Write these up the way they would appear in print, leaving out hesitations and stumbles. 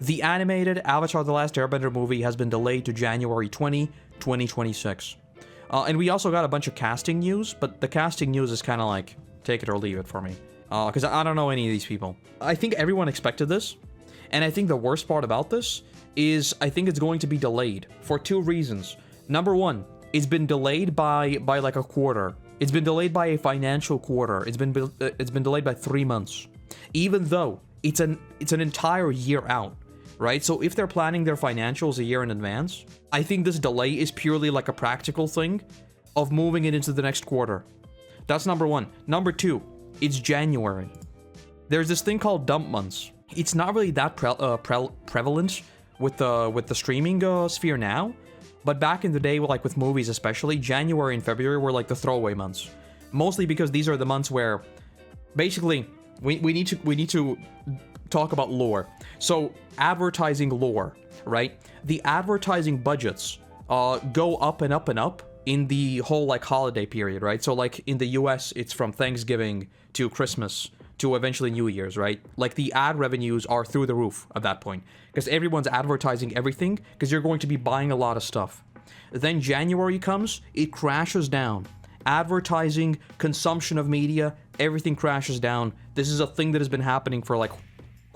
The animated Avatar: The Last Airbender movie has been delayed to January 2026. And we also got a bunch of casting news, but the casting news is kind of like, take it or leave it for me. Because I don't know any of these people. I think everyone expected this, and I think the worst part about this is I think it's going to be delayed for 2 reasons. Number 1, it's been delayed by like a quarter. It's been delayed by a financial quarter. It's been delayed by 3 months, even though it's an entire year out, right? So if they're planning their financials a year in advance, I think this delay is purely like a practical thing of moving it into the next quarter. That's number 1. Number 2, it's January. There's this thing called dump months. It's not really that prevalent with the streaming sphere now, but back in the day, like with movies especially, January and February were like the throwaway months. Mostly because these are the months where, basically, we need to talk about lore. So advertising lore, right? The advertising budgets go up and up and up in the whole like holiday period, right? So like in the US, it's from Thanksgiving to Christmas to eventually New Year's, right? Like the ad revenues are through the roof at that point because everyone's advertising everything because you're going to be buying a lot of stuff. Then January comes, it crashes down. Advertising, consumption of media, everything crashes down. This is a thing that has been happening for like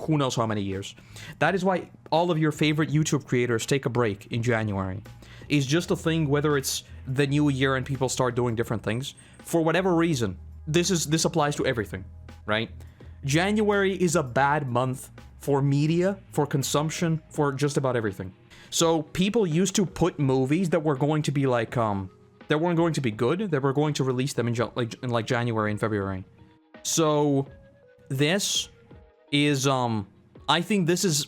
who knows how many years. That is why all of your favorite YouTube creators take a break in January. It's just a thing, whether it's the new year and people start doing different things. For whatever reason, this applies to everything, right? January is a bad month for media, for consumption, for just about everything. So people used to put movies that were going to be like, that weren't going to be good, that were going to release them in January and February. So this is, I think this is,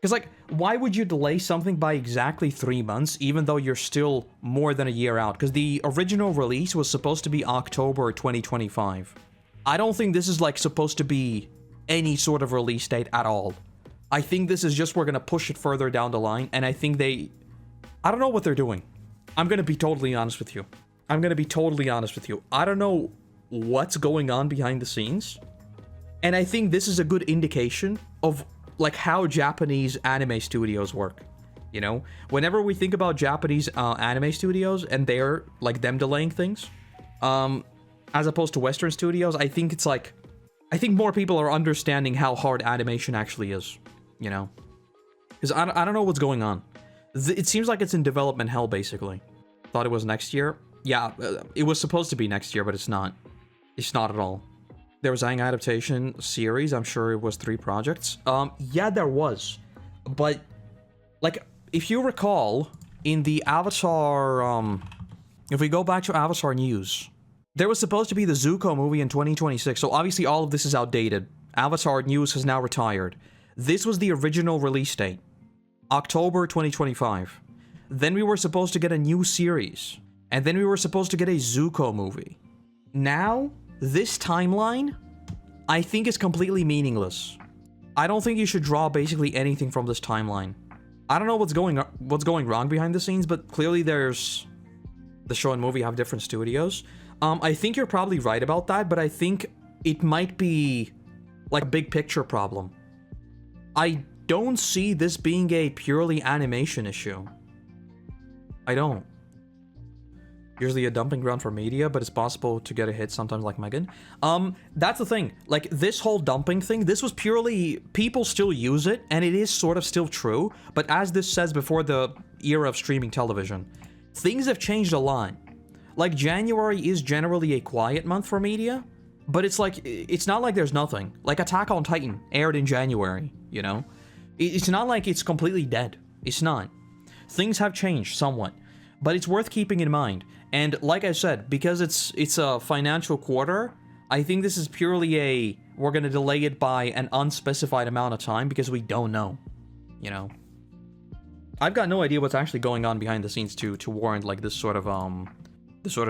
because like, why would you delay something by exactly 3 months, even though you're still more than a year out? Because the original release was supposed to be October 2025. I don't think this is like supposed to be any sort of release date at all. I think this is just, we're gonna push it further down the line, and I think I don't know what they're doing. I'm gonna be totally honest with you. I don't know what's going on behind the scenes, and I think this is a good indication of like how Japanese anime studios work. You know, whenever we think about Japanese anime studios and they're like them delaying things, as opposed to Western studios, I think it's like, I think more people are understanding how hard animation actually is, you know? Because I don't know what's going on. It seems like it's in development hell, basically. Thought it was next year. Yeah, it was supposed to be next year, but it's not. It's not at all. There was Aang adaptation series. I'm sure it was 3 projects. Yeah, there was. But, like, if you recall, in the Avatar, if we go back to Avatar news, there was supposed to be the Zuko movie in 2026, so obviously all of this is outdated. Avatar news has now retired. This was the original release date, October 2025. Then we were supposed to get a new series, and then we were supposed to get a Zuko movie. Now, this timeline, I think is completely meaningless. I don't think you should draw basically anything from this timeline. I don't know what's going wrong behind the scenes, but clearly there's the show and movie have different studios. I think you're probably right about that, but I think it might be like a big picture problem. I don't see this being a purely animation issue. I don't. Usually a dumping ground for media, but it's possible to get a hit sometimes like Megan. That's the thing. Like, this whole dumping thing, this was purely... People still use it, and it is sort of still true, but as this says before the era of streaming television, things have changed a lot. Like, January is generally a quiet month for media, but it's like, it's not like there's nothing. Like, Attack on Titan aired in January, you know? It's not like it's completely dead. It's not. Things have changed somewhat, but it's worth keeping in mind. And like I said, because it's a financial quarter, I think this is purely we're gonna delay it by an unspecified amount of time because we don't know, you know? I've got no idea what's actually going on behind the scenes to warrant like this sort of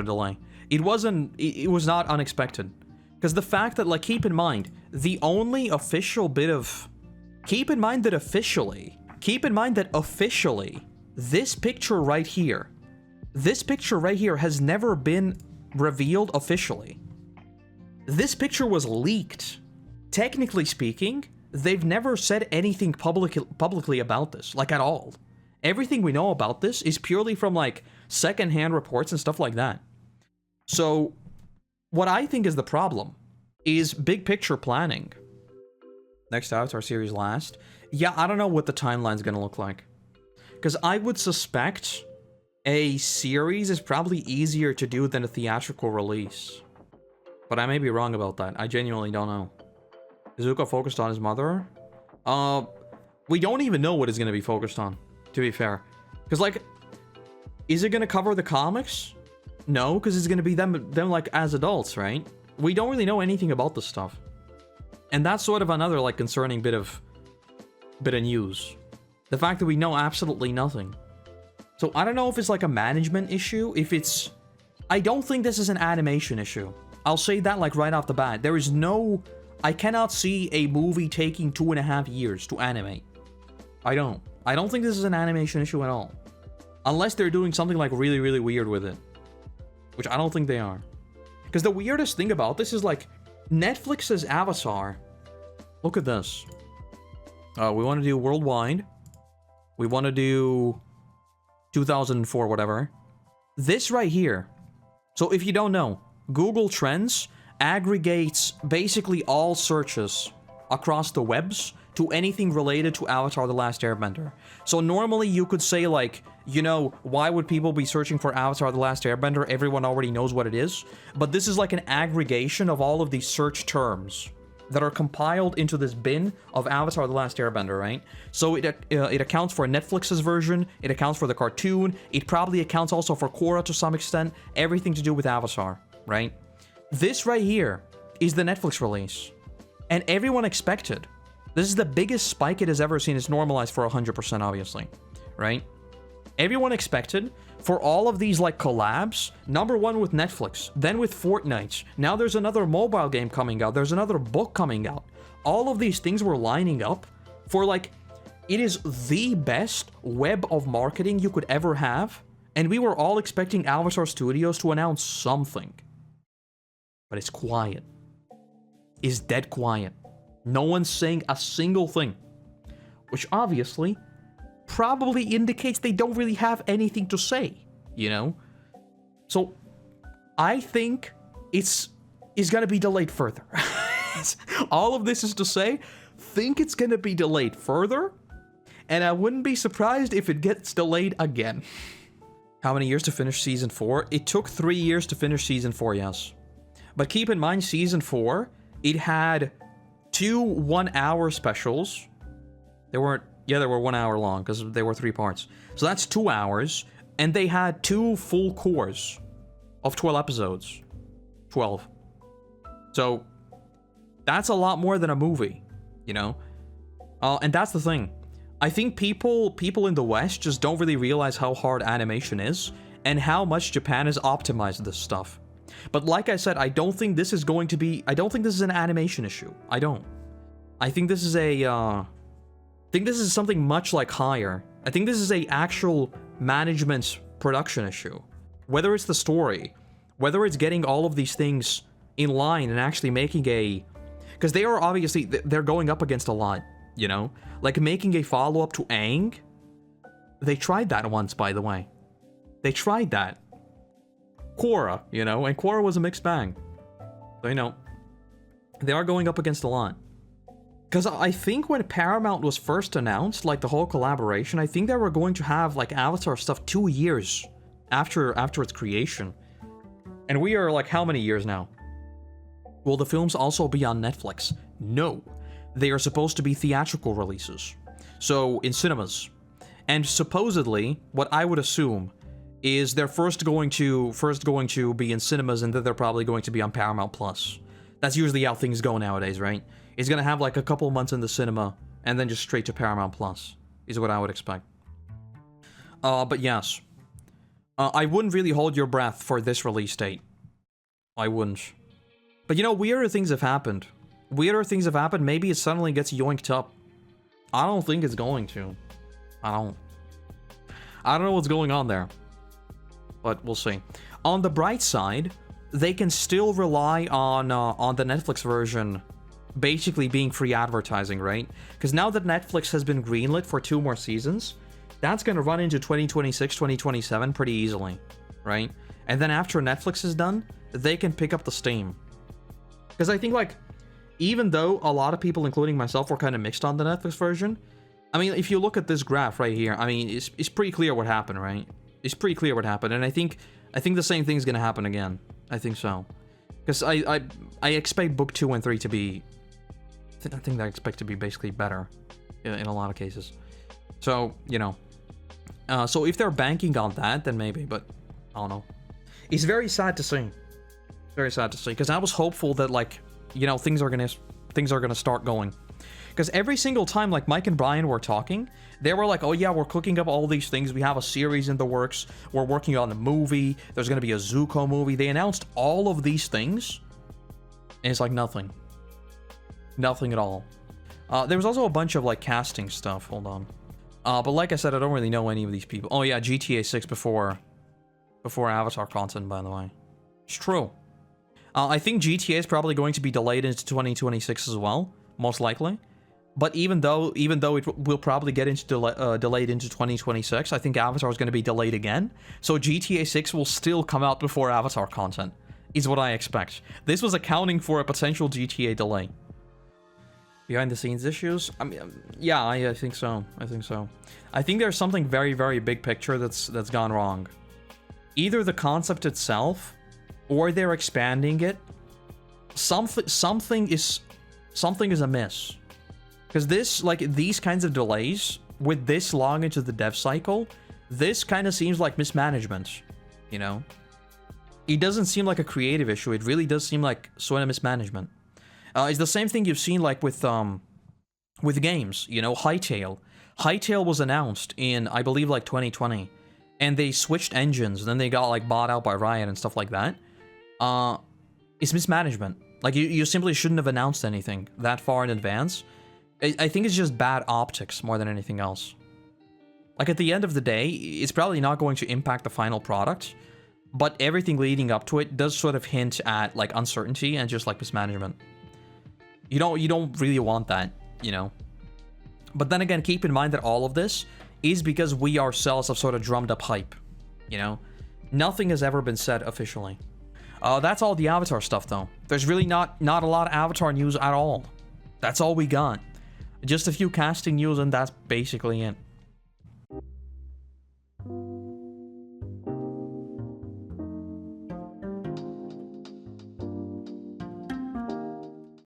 delay. It was not unexpected. Because the fact that, like, keep in mind that officially, this picture right here has never been revealed officially. This picture was leaked. Technically speaking, they've never said anything publicly about this, like at all. Everything we know about this is purely from like secondhand reports and stuff like that. So what I think is the problem is big picture planning. Next Avatar series last. Yeah, I don't know what the timeline's gonna look like. Because I would suspect a series is probably easier to do than a theatrical release. But I may be wrong about that. I genuinely don't know. Is Zuko focused on his mother? We don't even know what it's gonna be focused on, to be fair. Because, like, is it gonna cover the comics? No, because it's gonna be them like as adults, right? We don't really know anything about this stuff. And that's sort of another like concerning bit of news. The fact that we know absolutely nothing. So I don't know if it's like a management issue, if it's... I don't think this is an animation issue. I'll say that like right off the bat. There is no... I cannot see a movie taking 2.5 years to animate. I don't think this is an animation issue at all. Unless they're doing something like really, really weird with it. Which I don't think they are. Because the weirdest thing about this is like... Netflix's Avatar. Look at this. We want to do worldwide. We want to do 2004, whatever. This right here. So if you don't know, Google Trends aggregates basically all searches across the webs to anything related to Avatar: The Last Airbender. So normally you could say like, you know, why would people be searching for Avatar: The Last Airbender? Everyone already knows what it is. But this is like an aggregation of all of these search terms that are compiled into this bin of Avatar: The Last Airbender, right? So it accounts for Netflix's version, it accounts for the cartoon, it probably accounts also for Korra to some extent, everything to do with Avatar, right? This right here is the Netflix release. And everyone expected. This is the biggest spike it has ever seen. It's normalized for 100%, obviously, right? Everyone expected for all of these like collabs, number one with Netflix, then with Fortnite. Now there's another mobile game coming out. There's another book coming out. All of these things were lining up for like, it is the best web of marketing you could ever have. And we were all expecting Avatar Studios to announce something. But it's quiet. It's dead quiet. No one's saying a single thing. Which obviously probably indicates they don't really have anything to say, you know? So I think it's gonna be delayed further. All of this is to say, think it's gonna be delayed further, and I wouldn't be surprised if it gets delayed again. How many years to finish Season 4? It took 3 years to finish Season 4, yes. But keep in mind, Season 4, it had 2 one-hour specials. They were 1 hour long, because they were 3 parts. So that's 2 hours, and they had 2 full cores of 12 episodes. 12. So, that's a lot more than a movie, you know? And that's the thing. I think people in the West just don't really realize how hard animation is, and how much Japan has optimized this stuff. But like I said, I don't think this is going to be... I don't think this is an animation issue. I don't. I think this is a, I think this is something much like higher. I think this is a actual management production issue. Whether it's the story, whether it's getting all of these things in line and actually making a... Because they are obviously... They're going up against a lot, you know? Like making a follow-up to Aang. They tried that once, by the way. They tried that. Korra, you know? And Korra was a mixed bag. So, you know, they are going up against a lot. Because I think when Paramount was first announced, like the whole collaboration, I think they were going to have like Avatar stuff 2 years after its creation. And we are like how many years now? Will the films also be on Netflix? No. They are supposed to be theatrical releases. So in cinemas. And supposedly, what I would assume is they're first going to be in cinemas, and then they're probably going to be on Paramount Plus. That's usually how things go nowadays, right? It's gonna have like a couple months in the cinema, and then just straight to Paramount Plus, is what I would expect. But yes. I wouldn't really hold your breath for this release date. I wouldn't. But you know, weirder things have happened. Weirder things have happened, maybe it suddenly gets yoinked up. I don't think it's going to. I don't know what's going on there. But we'll see. On the bright side, they can still rely on the Netflix version basically being free advertising, right? Because now that Netflix has been greenlit for 2 more seasons, that's going to run into 2026, 2027 pretty easily, right? And then after Netflix is done, they can pick up the steam. Because I think, like, even though a lot of people, including myself, were kind of mixed on the Netflix version, I mean, if you look at this graph right here, I mean, it's pretty clear what happened, right? It's pretty clear what happened, and I think the same thing is going to happen again. I think so. Because I expect book 2 and 3 to be... I think I expect to be basically better in a lot of cases. So, you know. So if they're banking on that, then maybe, but I don't know. It's very sad to see. Very sad to see, because I was hopeful that, like, you know, things are gonna start going. Because every single time, like, Mike and Brian were talking, they were like, oh yeah, we're cooking up all these things, we have a series in the works, we're working on a movie, there's gonna be a Zuko movie. They announced all of these things, and it's like nothing. Nothing at all. There was also a bunch of, like, casting stuff. Hold on. But like I said, I don't really know any of these people. Oh yeah, GTA 6 before Avatar content, by the way. It's true. I think GTA is probably going to be delayed into 2026 as well, most likely. But even though it will probably get into delayed into 2026, I think Avatar is going to be delayed again. So GTA 6 will still come out before Avatar content, is what I expect. This was accounting for a potential GTA delay. Behind the scenes issues? I mean, yeah, I think so. I think so. I think there's something very, very big picture that's gone wrong. Either the concept itself, or they're expanding it. Something is amiss. Because this, like, these kinds of delays, with this long into the dev cycle, this kind of seems like mismanagement, you know? It doesn't seem like a creative issue, it really does seem like sort of mismanagement. It's the same thing you've seen, like, with games, you know, Hytale. Hytale was announced in, I believe, like, 2020, and they switched engines, then they got, like, bought out by Riot and stuff like that. It's mismanagement. Like, you simply shouldn't have announced anything that far in advance. I think it's just bad optics more than anything else. Like, at the end of the day, it's probably not going to impact the final product, but everything leading up to it does sort of hint at, like, uncertainty and just, like, mismanagement. You don't really want that, you know? But then again, keep in mind that all of this is because we ourselves have sort of drummed up hype, you know? Nothing has ever been said officially. That's all the Avatar stuff, though. There's really not a lot of Avatar news at all. That's all we got. Just a few casting news, and that's basically it.